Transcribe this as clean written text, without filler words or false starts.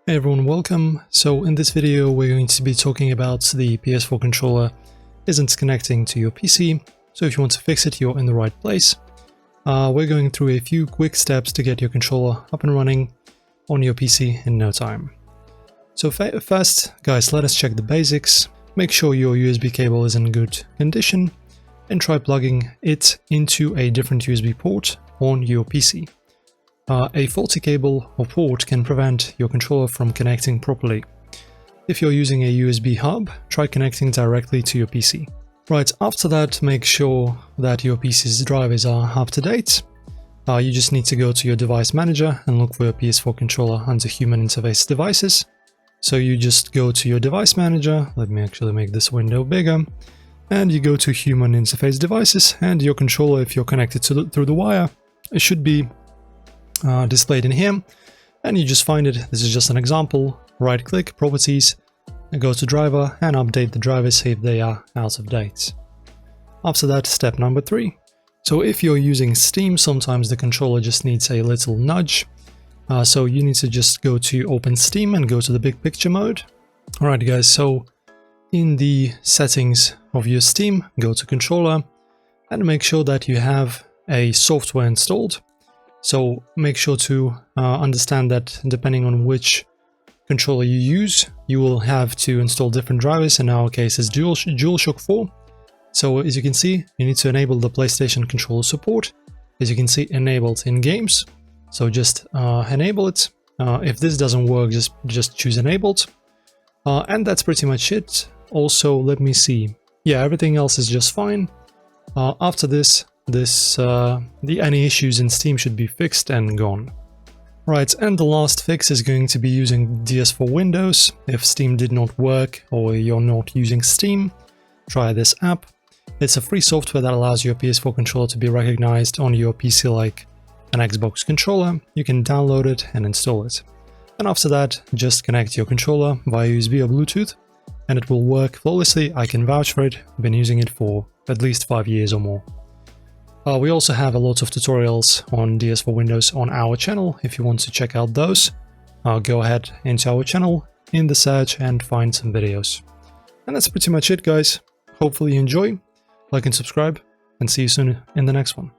Hey everyone, welcome. So in this video we're going to be talking about the PS4 controller isn't connecting to your PC, so if you want to fix it you're in the right place. We're going through a few quick steps to get your controller up and running on your PC in no time. So first, guys, let us check the basics. Make sure your USB cable is in good condition and try plugging it into a different USB port on your PC. A faulty cable or port can prevent your controller from connecting properly. If you're using a USB hub, try connecting directly to your PC. Right, after that, make sure that your PC's drivers are up to date. You just need to go to your device manager and look for your PS4 controller under human interface devices. So you just go to your device manager, let me actually make this window bigger, and you go to human interface devices, and your controller, if you're connected to through the wire, it should be displayed in here, and you just find it. This is just an example. Right click, properties, and go to driver and update the drivers if they are out of date. After that, step number 3. So if you're using Steam, sometimes the controller just needs a little nudge. So you need to just go to open Steam and go to the big picture mode. Alright guys, so in the settings of your Steam, go to controller and make sure that you have a software installed. So make sure to understand that depending on which controller you use, you will have to install different drivers. In our case, it's DualShock 4. So as you can see, you need to enable the PlayStation controller support. As you can see, enabled in games. So just enable it. If this doesn't work, just choose enabled. And that's pretty much it. Also, let me see. Yeah, everything else is just fine. After this, any issues in Steam should be fixed and gone. Right, and the last fix is going to be using DS4 Windows. If Steam did not work or you're not using Steam, try this app. It's a free software that allows your PS4 controller to be recognized on your PC like an Xbox controller. You can download it and install it. And after that, just connect your controller via USB or Bluetooth and it will work flawlessly. I can vouch for it. I've been using it for at least 5 years or more. We also have a lot of tutorials on DS4 Windows on our channel. If you want to check out those, go ahead into our channel in the search and find some videos. And that's pretty much it, guys. Hopefully you enjoy, like and subscribe, and see you soon in the next one.